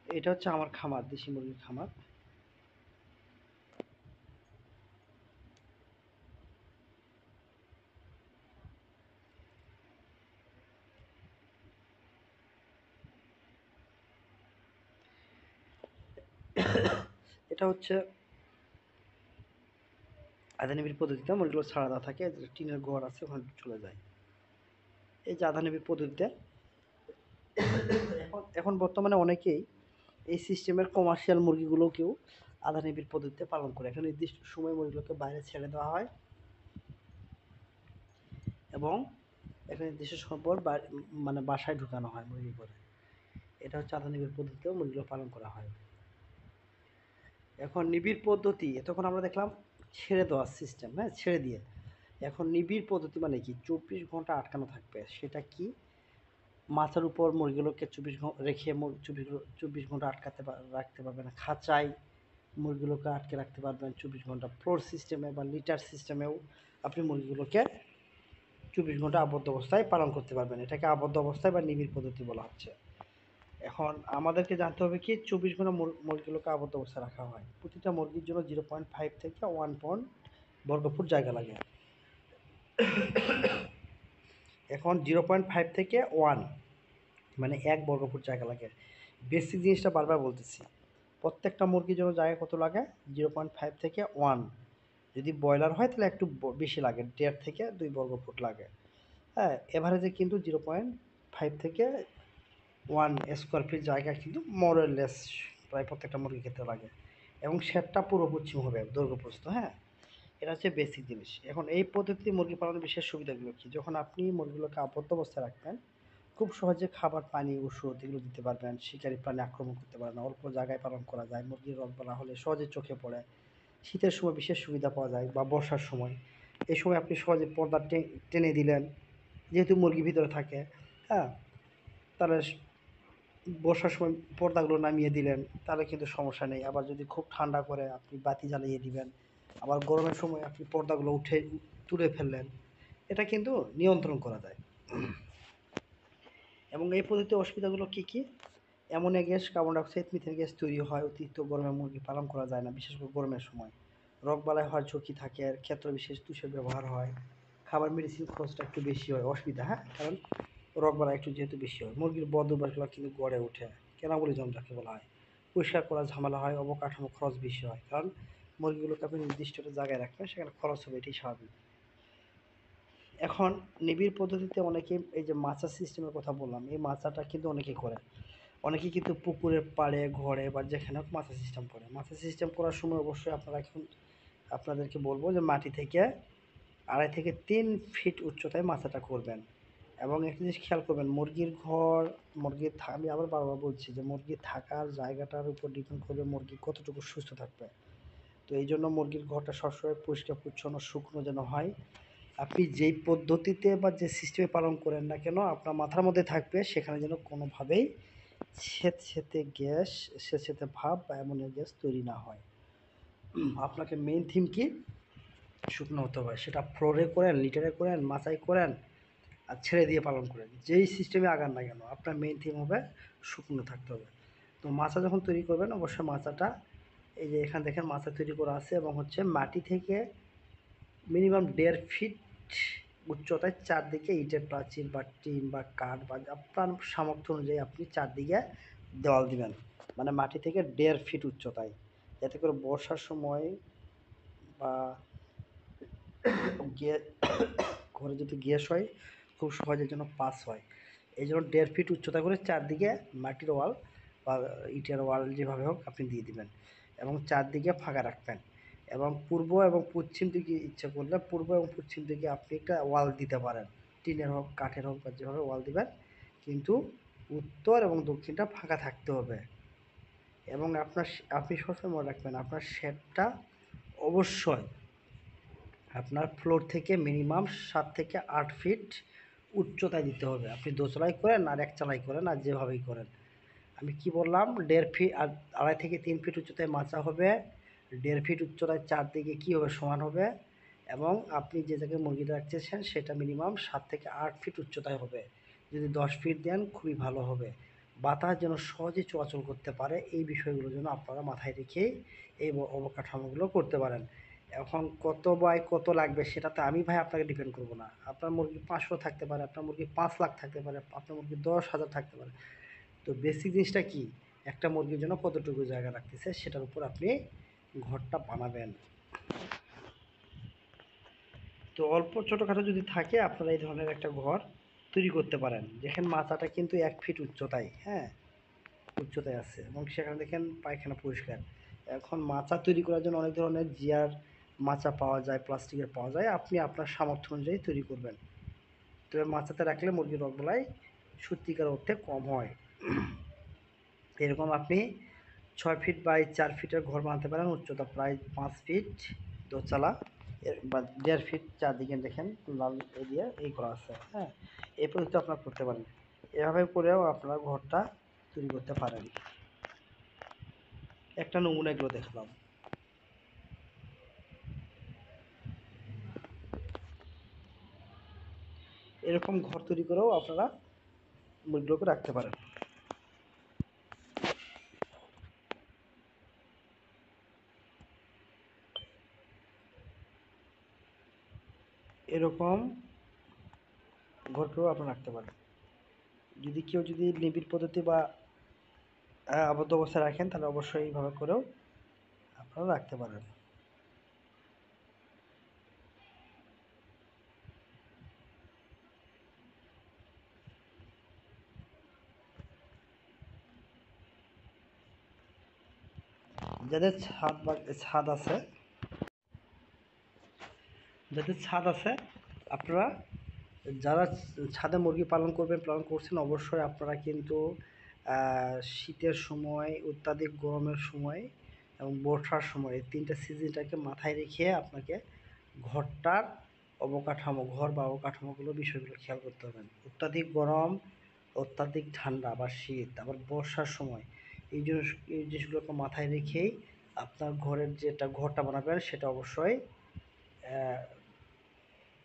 Speaker 1: এটা হচ্ছে আমার খামার, দেশি মুরগির খামার। এটা হচ্ছে আধা নিবিড় পদ্ধতিতে মুরগিগুলো ছাড়া দেওয়া থাকে, টিনের ঘর আছে, ওখানে চলে যায়। এই যে আধা নিবিড় পদ্ধতিতে এখন বর্তমানে অনেকেই এই সিস্টেমের কমার্শিয়াল মুরগিগুলোকেও আধা নিবিড় পদ্ধতিতে পালন করে। একটা নির্দিষ্ট সময় মুরগিগুলোকে বাইরে ছেড়ে দেওয়া হয় এবং একটা নির্দিষ্ট সময় পর মানে বাসায় ঢুকানো হয় মুরগি করে। এটা হচ্ছে আধা নিবিড় পদ্ধতিতেও মুরগিগুলো পালন করা হয়। এখন নিবিড় পদ্ধতি, এতক্ষণ আমরা দেখলাম ছেড়ে দেওয়ার সিস্টেম, হ্যাঁ, ছেড়ে দিয়ে। এখন নিবিড় পদ্ধতি মানে কি? 24 ঘন্টা আটকানো থাকবে। সেটা কি? মাথার উপর মুরগিগুলোকে 24 ঘন্টা রেখে 24 ঘন্টা রাখতে পারবেন না। খাঁচায় মুরগিগুলোকে আটকে রাখতে পারবেন 24 ঘন্টা। ফ্লোর সিস্টেমে বা লিটার সিস্টেমেও আপনি মুরগিগুলোকে 24 ঘন্টা আবদ্ধ অবস্থায় পালন করতে পারবেন। এটাকে আবদ্ধ অবস্থায় বা নিবিড় পদ্ধতি বলা হচ্ছে। এখন আমাদেরকে জানতে হবে কি 24 ঘন্টা মুরগিগুলোকে আবদ্ধ অবস্থায় রাখা হয়। প্রতিটা মুরগির জন্য 0.5 থেকে 1 পয়েন্ট বর্গফুট জায়গা লাগে। এখন 0.5 থেকে 1 মানে 1 বর্গফুট জায়গা লাগে। বেসিক জিনিসটা বারবার বলতেছি, প্রত্যেকটা মুরগির জন্য জায়গা কত লাগে? 0.5 থেকে 1। যদি ব্রয়লার হয় তাহলে একটু বেশি লাগে, 1.5 থেকে 2 বর্গফুট লাগে। হ্যাঁ, এভারেজে কিন্তু 0.5 থেকে 1 স্কোয়ার ফিট জায়গা কিন্তু মোরলেস প্রায় প্রত্যেকটা মুরগির ক্ষেত্রে লাগে। এবং শেডটা পূর্ব পশ্চিম হবে দৈর্ঘ্য প্রস্থ। হ্যাঁ, এটা হচ্ছে বেসিক জিনিস। এখন এই পদ্ধতিতে মুরগি পালনের বিশেষ সুবিধাগুলো কী? যখন আপনি মুরগিগুলোকে আবদ্ধ অবস্থায় রাখবেন, খুব সহজে খাবার, পানি, ওষুধ এগুলো দিতে পারবেন। শিকারী প্রাণী আক্রমণ করতে পারে না। অল্প জায়গায় পালন করা যায়। মুরগির রোগবালাই হলে সহজে চোখে পড়ে। শীতের সময় বিশেষ সুবিধা পাওয়া যায় বা বর্ষার সময়। এই সময় আপনি সহজে পর্দা টেনে দিলেন, যেহেতু মুরগি ভিতরে থাকে, হ্যাঁ? তাহলে বর্ষার সময় পর্দাগুলো নামিয়ে দিলেন, তাহলে কিন্তু সমস্যা নেই। আবার যদি খুব ঠান্ডা করে আপনি বাতি জ্বালিয়ে দিবেন। আবার গরমের সময় আপনি পর্দাগুলো তুলে ফেললেন। এটা কিন্তু নিয়ন্ত্রণ করা যায়। এবং এই পদ্ধতিতে অসুবিধাগুলো কী, কী? Ammonia gas, carbon dioxide, methane gas তৈরি হয়। অতিরিক্ত গরমে মুরগি পালন করা যায় না, বিশেষ করে গরমের সময়। রোগবালাই হওয়ার ঝুঁকি থাকে, ক্ষেত্র বিশেষ তুষের ব্যবহার হয়। খাবার, মেডিসিন খরচটা একটু বেশি হয়, অসুবিধা, হ্যাঁ? কারণ রোগবালাই একটু যেহেতু বেশি হয়। মুরগির বদ অভ্যাসগুলো কিন্তু গড়ে ওঠে, ক্যানাবলিজম যাকে বলা হয়। পরিষ্কার করা ঝামেলা হয়, অবকাঠামো খরচ বেশি হয়। কারণ মুরগিগুলোকে আপনি নির্দিষ্ট একটা জায়গায় রাখবেন, সেখানে খরচ হবে, এটাই স্বাভাবিক। এখন নিবিড় পদ্ধতিতে অনেকে এই যে মাচা সিস্টেমের কথা বললাম, এই মাচাটা কিন্তু অনেকে করে। অনেকে কিন্তু পুকুরের পাড়ে, ঘরে বা যেখানে হোক মাচা সিস্টেম করে। মাচা সিস্টেম করার সময় অবশ্যই আপনাদেরকে বলবো যে মাটি থেকে 2.5 থেকে 3 ফিট উচ্চতায় মাচাটা করবেন। এবং একটা জিনিস খেয়াল করবেন, আমি আবার বারবার বলছি যে মুরগির থাকার জায়গাটার উপর ডিপেন্ড করবে মুরগি কতটুকু সুস্থ থাকবে। তো এই জন্য মুরগির ঘরটা সবসময় পরিষ্কার পরিচ্ছন্ন, শুকনো যেন হয়। আপনি যেই পদ্ধতিতে বা যে সিস্টেমে পালন করেন না কেন, আপনার মাথার মধ্যে থাকবে সেখানে যেন কোনোভাবেই স্যাঁতসেঁতে ভাব বা অ্যামোনিয়া গ্যাস তৈরি না হয়। আপনাকে মেইন থিম কি? শুকনো হতে হবে। সেটা ফ্লোরে করেন, লিটারে করেন, মাচায় করেন, আর ছেড়ে দিয়ে পালন করেন। যেই সিস্টেমে আগান না কেন, আপনার মেইন থিম হবে শুকনো থাকতে হবে। তো মাচা যখন তৈরি করবেন, অবশ্যই মাচাটা এই যে এখানে দেখেন মাচা তৈরি করা আছে, এবং হচ্ছে মাটি থেকে মিনিমাম 1.5 ফিট উচ্চতায় চারদিকে ইটের প্রাচীর বা টিন বা কাঠ বা আপনার সামর্থ্য অনুযায়ী আপনি চারদিকে দেওয়াল দিবেন। মানে মাটি থেকে 1.5 ফিট উচ্চতায়, যাতে করে বর্ষার সময় বা ঘরে যদি গ্যাস হয় খুব সহজে যেন পাস হয়। এই জন্য 1.5 ফিট উচ্চতা করে চারদিকে মাটির ওয়াল বা ইটের ওয়াল যেভাবে হোক আপনি দিয়ে দিবেন, এবং চারদিকে ফাঁকা রাখবেন। এবং পূর্ব এবং পশ্চিম দিকে ইচ্ছা করলে পূর্ব এবং পশ্চিম দিকে আপনি একটা ওয়াল দিতে পারেন, টিনের হোক, কাঠের হোক, বা যেভাবে ওয়াল দিবেন, কিন্তু উত্তর এবং দক্ষিণটা ফাঁকা থাকতে হবে। এবং আপনি সবসময় মনে রাখবেন, আপনার শেডটা অবশ্যই আপনার ফ্লোর থেকে মিনিমাম 7 থেকে 8 ফিট উচ্চতায় দিতে হবে। আপনি দোতলায় করেন আর একতলায় করেন আর যেভাবেই করেন। আমি কি বললাম, 1.5 ফিট আর 2.5 থেকে 3 ফিট উচ্চতায় মাচা হবে। 1.5 ফিট উচ্চতায় চারদিকে কী হবে? সমান হবে। এবং আপনি যে জায়গায় মুরগিটা রাখতেছেন সেটা মিনিমাম 7 থেকে 8 ফিট উচ্চতায় হবে। যদি 10 ফিট দেন খুবই ভালো হবে। বাতাস যেন সহজে চলাচল করতে পারে, এই বিষয়গুলো যেন আপনারা মাথায় রেখেই এই অবকাঠামোগুলো করতে পারেন। এখন কত বাই কত লাগবে সেটাতে আমি ভাই আপনাকে ডিপেন্ড করব না। আপনার মুরগি 500 থাকতে পারে, আপনার মুরগি 5 লাখ থাকতে পারে, আপনার মুরগি 10,000 থাকতে পারে। তো বেসিক জিনিসটা কি? একটা মুরগির জন্য কতটুকু জায়গা রাখতেছে সেটার উপর আপনি ঘরটা বানাবেন। তো অল্প ছোটোখাটো যদি থাকে, আপনারা এই ধরনের একটা ঘর তৈরি করতে পারেন। যেখানে মাচাটা কিন্তু 1 ফিট উচ্চতায়, হ্যাঁ, উচ্চতায় আছে, এবং সেখানে দেখেন পায়খানা পরিষ্কার। এখন মাচা তৈরি করার জন্য অনেক ধরনের জিয়ার মাচা পাওয়া যায়, প্লাস্টিকের পাওয়া যায়। আপনি আপনার সামর্থ্য অনুযায়ী তৈরি করবেন। তবে মাচাতে রাখলে মুরগির রোগবালাই সত্যিকার অর্থে কম হয়। এরকম আপনি 6 ফিট বাই 4 ফিটের ঘর বানাতে পারেন, উচ্চতা প্রায় 5 ফিট, দোতলা, বা 1.5 ফিট চারদিকে দেখেন লাল দিয়ে এই করা আছে, হ্যাঁ? এই পদ্ধতিতে আপনারা করতে পারেন। এভাবে করেও আপনারা ঘরটা তৈরি করতে পারেন। একটা নমুনা এগুলো দেখলাম। এরকম ঘর তৈরি করেও আপনারা মুরগিগুলোকে রাখতে পারেন। এরকম ঘর করেও আপনারা রাখতে পারেন। কেউ যদি নিবিড় পদ্ধতি বা আবদ্ধ অবস্থায় রাখেন, তাহলে অবশ্যই এইভাবে করেও আপনারা রাখতে পারেন। যাদের ছাদ আছে, যাদের ছাদ আছে, আপনারা যারা ছাদে মুরগি পালন করবেন, পালন করছেন, অবশ্যই আপনারা কিন্তু শীতের সময়, অত্যাধিক গরমের সময় এবং বর্ষার সময় এই ৩টা সিজনটাকে মাথায় রেখে আপনাকে ঘরটার অবকাঠামো, ঘর বা অবকাঠামোগুলো বিষয়গুলো খেয়াল করতে হবে। অত্যাধিক গরম, অত্যাধিক ঠান্ডা বা শীত, আবার বর্ষার সময় এই জিনিসগুলোকে মাথায় রেখেই আপনার ঘরের ঘরটা বানাবেন সেটা অবশ্যই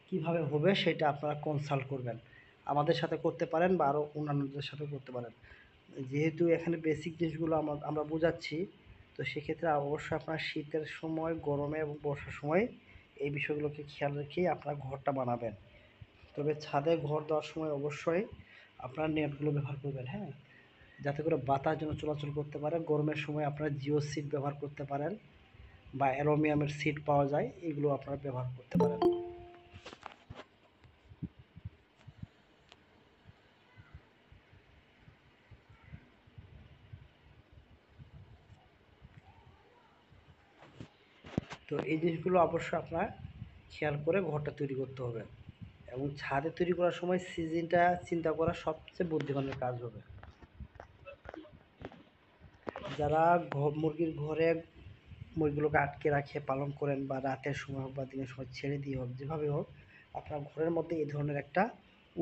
Speaker 1: কিভাবে হবে সেটা আপনারা কনসাল্ট করবেন। আমাদের সাথে করতে পারেন বা আরও অন্যান্যদের সাথেও করতে পারেন। যেহেতু এখানে বেসিক জিনিসগুলো আমরা বোঝাচ্ছি, তো সেক্ষেত্রে অবশ্যই আপনারা শীতের সময়, গরমে এবং বর্ষার সময় এই বিষয়গুলোকে খেয়াল রেখেই আপনারা ঘরটা বানাবেন। তবে ছাদে ঘর দেওয়ার সময় অবশ্যই আপনারা নেটগুলো ব্যবহার করবেন, হ্যাঁ? যাতে করে বাতাস যেন চলাচল করতে পারে। গরমের সময় আপনারা জিও সিট ব্যবহার করতে পারেন বা অ্যালুমিনিয়ামের সিট পাওয়া যায়, এগুলো আপনারা ব্যবহার করতে পারেন। তো এই জিনিসগুলো অবশ্যই আপনার খেয়াল করে ঘরটা তৈরি করতে হবে, এবং ছাদে তৈরি করার সময় সিজনটা চিন্তা করা সবচেয়ে বুদ্ধিমানের কাজ হবে। যারা মুরগির ঘরে মুরগিগুলোকে আটকে রাখে পালন করেন, বা রাতের সময় হোক বা দিনের সময় ছেড়ে দিয়ে হোক, যেভাবে হোক আপনার ঘরের মধ্যে এই ধরনের একটা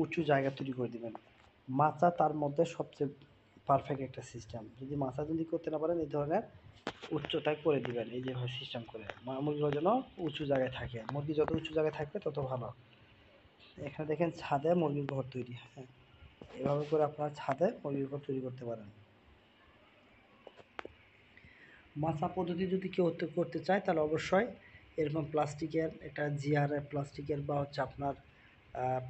Speaker 1: উঁচু জায়গা তৈরি করে দেবেন। মাচা তার মধ্যে সবচেয়ে পারফেক্ট একটা সিস্টেম। যদি মাচা যদি করতে না পারেন, এই ধরনের উচ্চতায় করে দিবেন, এই যেভাবে সিস্টেম করে মুরগিগুলো যেন উঁচু জায়গায় থাকে। মুরগি যত উঁচু জায়গায় থাকবে তত ভালো। এখানে দেখেন ছাদে মুরগির ঘর তৈরি, হ্যাঁ, এভাবে করে আপনারা ছাদে মুরগির ঘর তৈরি করতে পারেন। মাচা পদ্ধতি যদি কেউ করতে চায়, তাহলে অবশ্যই এরকম প্লাস্টিকের একটা জিআরের প্লাস্টিকের বা হচ্ছে আপনার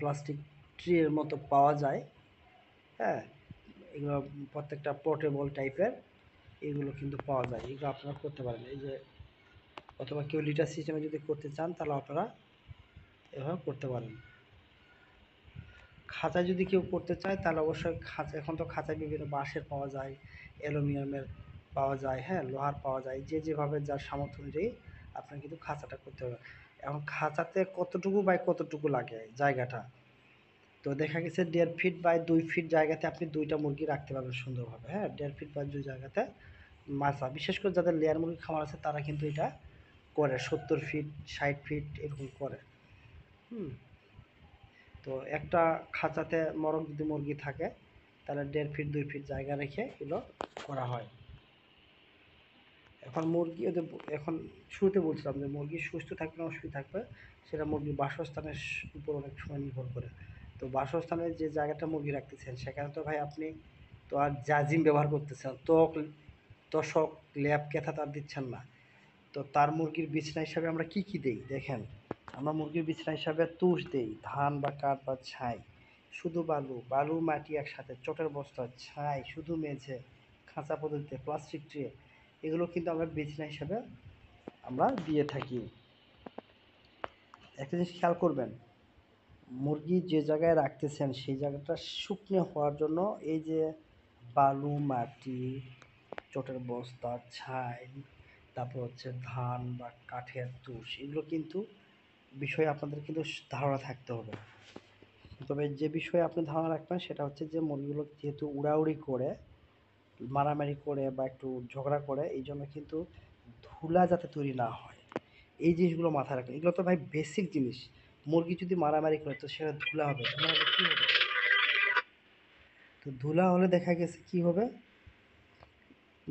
Speaker 1: প্লাস্টিক ট্রির মতো পাওয়া যায়, হ্যাঁ, এগুলো প্রত্যেকটা পোর্টেবল টাইপের, এগুলো কিন্তু পাওয়া যায়, এগুলো আপনারা করতে পারেন। এই যে, অথবা কেউ লিটার সিস্টেমে যদি করতে চান, তাহলে আপনারা এভাবে করতে পারেন। খাঁচায় যদি কেউ করতে চায়, তাহলে অবশ্যই খাঁচা, এখন তো খাঁচায় বিভিন্ন বাঁশের পাওয়া যায়, অ্যালুমিনিয়ামের পাওয়া যায়, হ্যাঁ, লোহার পাওয়া যায়, যে যেভাবে যার সামর্থ্য অনুযায়ী আপনার কিন্তু খাঁচাটা করতে হবে। এখন খাঁচাতে কতটুকু বাই কতটুকু লাগে জায়গাটা, তো দেখা গেছে 1.5 ফিট বাই 2 ফিট জায়গাতে আপনি 2টা মুরগি রাখতে পারবেন সুন্দরভাবে, হ্যাঁ, 1.5 ফিট বাই 2 জায়গাতে মাচা, বিশেষ করে যাদের লেয়ার মুরগি খামার আছে তারা কিন্তু এটা করে 70 ফিট 60 ফিট এরকম করে। হুম। তো একটা খাঁচাতে যদি মুরগি থাকে, তাহলে 1.5 ফিট 2 ফিট জায়গা রেখে এগুলো করা হয়। এখন মুরগি এখন শুরুতে বলছিলাম যে মুরগি সুস্থ থাকবে না অসুস্থ থাকবে, সেটা মুরগির বাসস্থানের উপর অনেক সময় নির্ভর করে। তো বাসস্থানের যে জায়গাটা মুরগি রাখতেছেন, সেখানে তো ভাই আপনি তো আর জাজিম ব্যবহার করতেছেন, তোশক, ল্যাপ, কেথা তার দিচ্ছেন না। তো তার মুরগির বিছানা হিসাবে আমরা কি কি দেই দেখেন, আমরা মুরগির বিছানা হিসাবে তুষ দেই, ধান বা কাঠ বা ছাই, শুধু বালু মাটি একসাথে, চটের বস্তা, ছাই, শুধু মেঝে, খাঁচা পদ্ধতিতে, প্লাস্টিক ট্রে, এগুলো কিন্তু আমরা বিছানা হিসাবে আমরা দিয়ে থাকি। একটা জিনিস খেয়াল করবেন, মুরগি যে জায়গায় রাখতেছেন সেই জায়গাটা শুকনো হওয়ার জন্য এই যে বালু, মাটি, চটের বস্তা, ছাই, তারপর হচ্ছে ধান বা কাঠের তুষ, এগুলো কিন্তু বিষয়ে আপনাদের কিন্তু ধারণা থাকতে হবে। তবে যে বিষয়ে আপনি ধারণা রাখবেন সেটা হচ্ছে যে মুরগিগুলো যেহেতু উড়াউড়ি করে, মারামারি করে বা একটু ঝগড়া করে, এই জন্য কিন্তু ধুলা যাতে তৈরি না হয়, এই জিনিসগুলো মাথায় রাখবেন। এগুলো তো ভাই বেসিক জিনিস। মুরগি যদি মারামারি করে, তো সেটা ধুলা হবে, ধুলা হলে কী হবে? তো ধুলা হলে দেখা গেছে কি হবে,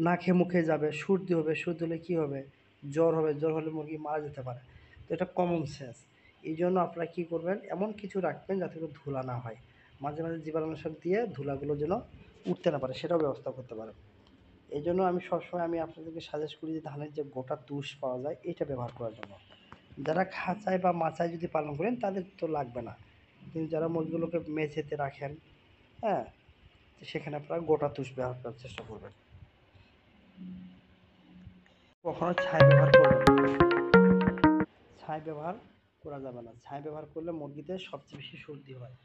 Speaker 1: নাকে মুখে যাবে, সর্দি হবে, সর্দি হলে কী হবে, জ্বর হবে, জ্বর হলে মুরগি মারা যেতে পারে। তো এটা কমন সেন্স। এই জন্য আপনারা কী করবেন, এমন কিছু রাখবেন যাতে করে ধুলা না হয়, মাঝে মাঝে জীবাণুনাশক দিয়ে ধুলাগুলো যেন উঠতে না পারে, সেটাও ব্যবস্থা করতে পারেন। এই জন্য আমি সবসময় আপনাদেরকে সাজেস্ট করি যে ধানের যে গোটা তুষ পাওয়া যায়, এটা ব্যবহার করার জন্য। যারা খাঁচায় বা মাচায় যদি পালন করেন তাদের তো লাগবে না, কিন্তু যারা মুরগিগুলোকে মেঝেতে রাখেন, হ্যাঁ, সেখানে আপনারা গোটা তুষ ব্যবহার করার চেষ্টা করবেন। কখনো ছাই ব্যবহার করবেন না, ছাই ব্যবহার করা যাবে না। ছাই ব্যবহার করলে মুরগিতে সবচেয়ে বেশি সর্দি হয়।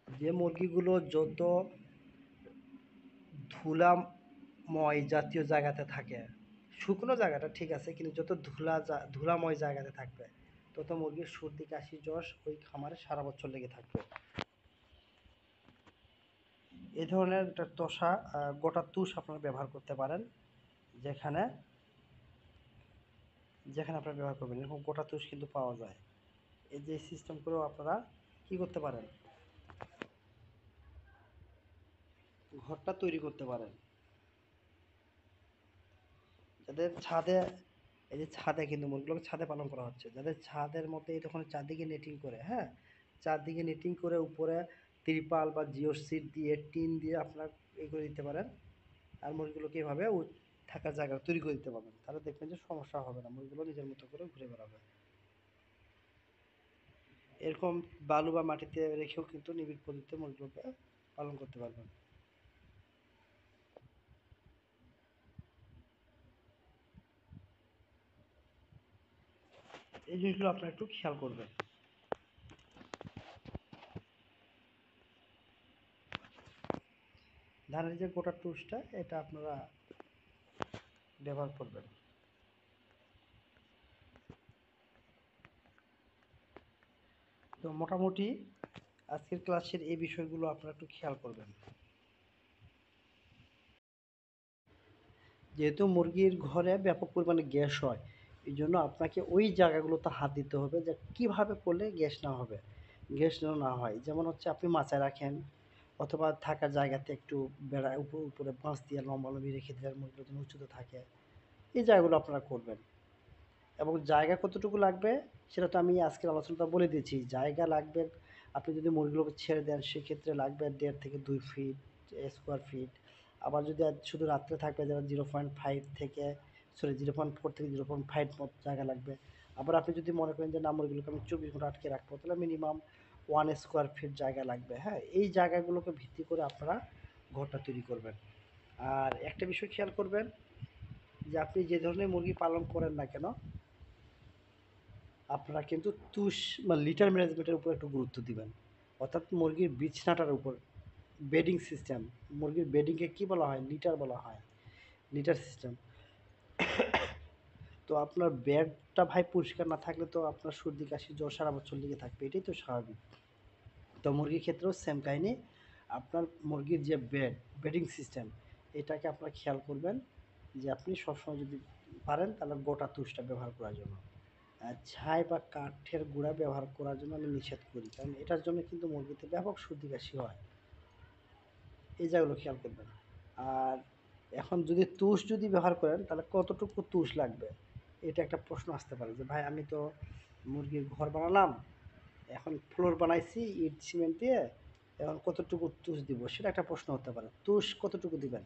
Speaker 1: যে মুরগিগুলো যত ধুলাময় জাতীয় জায়গাতে থাকে, শুকনো জায়গাটা ঠিক আছে, কিন্তু যত ধুলাময় জায়গাতে থাকবে, তত মুরগির সর্দি কাশি জ্বর ওই খামারে সারা বছর লেগে থাকবে। এই ধরনের একটা তোষা গোটা তুষ আপনারা ব্যবহার করতে পারেন, যেখানে যেখানে আপনারা ব্যবহার করবেন এরকম গোটা তুষ কিন্তু পাওয়া যায়। এই যে সিস্টেম করেও আপনারা কি করতে পারেন, ঘরটা তৈরি করতে পারেন। যাদের ছাদে, এই যে ছাদে কিন্তু মুরগিগুলোকে ছাদে পালন করা হচ্ছে, যাদের ছাদের মধ্যে এই তখন চারদিকে নেটিং করে, হ্যাঁ, চারদিকে নেটিং করে উপরে ত্রিপাল বা জিও সিট দিয়ে টিন দিয়ে আপনারা এই করে দিতে পারেন। আর মুরগিগুলোকে এভাবে থাকার জায়গা তৈরি করে দিতে পারবেন, তাহলে দেখবেন যে সমস্যা হবে না, মুরগিগুলো নিজের মতো করে ঘুরে বেড়াবে। এরকম বালু বা মাটিতে রেখেও কিন্তু নিবিড় পদ্ধতিতে মুরগিগুলোকে পালন করতে পারবেন। এই জিনিসগুলো আপনারা একটু খেয়াল করবেন। ধানের যে গোটা টুসটা এটা আপনারা ব্যবহার করবেন। তো মোটামুটি আজকের ক্লাসের এই বিষয়গুলো আপনারা একটু খেয়াল করবেন। যেহেতু মুরগির ঘরে ব্যাপক পরিমাণে গ্যাস হয়, এই জন্য আপনাকে ওই জায়গাগুলোতে হাত দিতে হবে যে কীভাবে করলে গ্যাস না হবে, গ্যাস যেন না হয়। যেমন হচ্ছে আপনি মাচায় রাখেন, অথবা থাকার জায়গাতে একটু বেড়া উপরে বাঁশ দিয়ে লম্বালম্বি রেখে দিলে মুরগিগুলো যেন উঁচুতে থাকে, এই জায়গাগুলো আপনারা করবেন। এবং জায়গা কতটুকু লাগবে সেটা তো আমি আজকের আলোচনাটা বলে দিয়েছি। জায়গা লাগবে, আপনি যদি মুরগিগুলোকে ছেড়ে দেন সেক্ষেত্রে লাগবে 1.5 থেকে 2 ফিট স্কোয়ার ফিট। আবার যদি শুধু রাত্রে থাকবে যারা 0.5 থেকে 0.4 থেকে 0.5 মতো জায়গা লাগবে। আবার আপনি যদি মনে করেন যে না, মুরগিগুলোকে আমি 24 ঘন্টা আটকে রাখবো, তাহলে মিনিমাম 1 স্কোয়ার ফিট জায়গা লাগবে। হ্যাঁ, এই জায়গাগুলোকে ভিত্তি করে আপনারা ঘরটা তৈরি করবেন। আর একটা বিষয় খেয়াল করবেন যে আপনি যে ধরনের মুরগি পালন করেন না কেন, আপনারা কিন্তু তুষ বা লিটার ম্যানেজমেন্টের উপর একটু গুরুত্ব দিবেন। অর্থাৎ মুরগির বিছনাটার উপর, বেডিং সিস্টেম, মুরগির বেডিংকে কী বলা হয়, লিটার বলা হয়, লিটার সিস্টেম। তো আপনার বেডটা ভাই পরিষ্কার না থাকলে তো আপনার সর্দি কাশি জ্বর সারা বছর লেগে থাকবে, এটাই তো স্বাভাবিক। তো মুরগির ক্ষেত্রেও সেম কাহিনি। আপনার মুরগির যে বেডিং সিস্টেম, এটাকে আপনারা খেয়াল করবেন যে আপনি সবসময় যদি পারেন তাহলে গোটা তুষটা ব্যবহার করার জন্য। ছাই বা কাঠের গুঁড়া ব্যবহার করার জন্য আমি নিষেধ করি, কারণ এটার জন্য কিন্তু মুরগিতে ব্যাপক সর্দি কাশি হয়। এই জায়গাগুলো খেয়াল করবেন। আর এখন যদি তুষ যদি ব্যবহার করেন তাহলে কতটুকু তুষ লাগবে, এটা একটা প্রশ্ন আসতে পারে যে ভাই আমি তো মুরগির ঘর বানালাম, এখন ফ্লোর বানাইছি ইট সিমেন্ট দিয়ে, এখন কতটুকু তুষ দিব, সেটা একটা প্রশ্ন হতে পারে। তুষ কতটুকু দিবেন,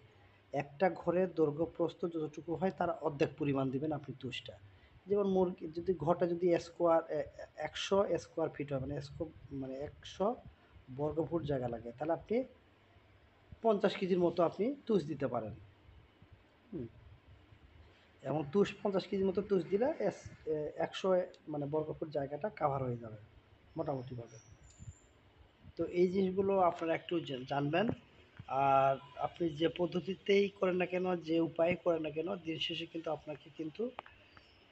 Speaker 1: একটা ঘরের দৈর্ঘ্য প্রস্থ যতটুকু হয় তার অর্ধেক পরিমাণ দিবেন আপনি তুষটা। যেমন মুরগি যদি ঘরটা যদি 100 স্কোয়ার ফিট হয়, মানে 100 বর্গফুট জায়গা লাগে, তাহলে আপনি 50 কেজির মতো আপনি তুষ দিতে পারেন। এবং তুষ 50 কেজির মতো তুষ দিলে 100 মানে বর্গফুট জায়গাটা কাভার হয়ে যাবে মোটামুটিভাবে। তো এই জিনিসগুলো আপনারা একটু জানবেন। আর আপনি যে পদ্ধতিতেই করেন না কেন, যে উপায়ে করেন না কেন, দিন শেষে কিন্তু আপনাকে কিন্তু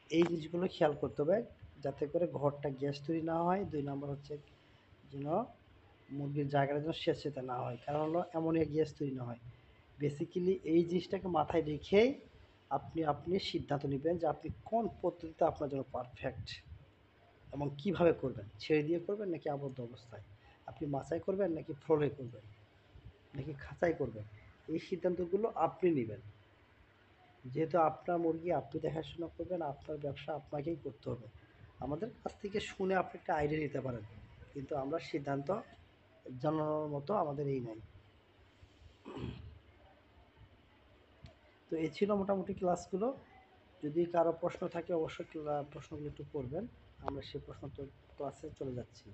Speaker 1: এই জিনিসগুলো খেয়াল করতে হবে, যাতে করে ঘরটা গ্যাস তৈরি না হয়। 2 নম্বর হচ্ছে যেন মুরগির জায়গাটা যেন স্যাঁতসেঁতে না হয়, কারণ হলো অ্যামোনিয়া গ্যাস তৈরি না হয়। বেসিক্যালি এই জিনিসটাকে মাথায় রেখেই আপনি সিদ্ধান্ত নেবেন যে আপনি কোন পদ্ধতিতে আপনার জন্য পারফেক্ট এবং কীভাবে করবেন। ছেড়ে দিয়ে করবেন নাকি আবদ্ধ অবস্থায়, আপনি মাচায় করবেন নাকি ফ্লোরে করবেন নাকি খাঁচায় করবেন, এই সিদ্ধান্তগুলো আপনি নেবেন। যেহেতু আপনার মুরগি আপনি দেখাশোনা করবেন, আপনার ব্যবসা আপনাকেই করতে হবে। আমাদের কাছ থেকে শুনে আপনি একটা আইডিয়া নিতে পারেন, কিন্তু আমরা সিদ্ধান্ত জানানোর মতো আমাদের এই নাই। তো এই ছিল মোটামুটি ক্লাসগুলো। যদি কারো প্রশ্ন থাকে অবশ্যই প্রশ্নগুলো একটু করবেন, আমরা সেই প্রশ্ন ক্লাসে চলে যাচ্ছি।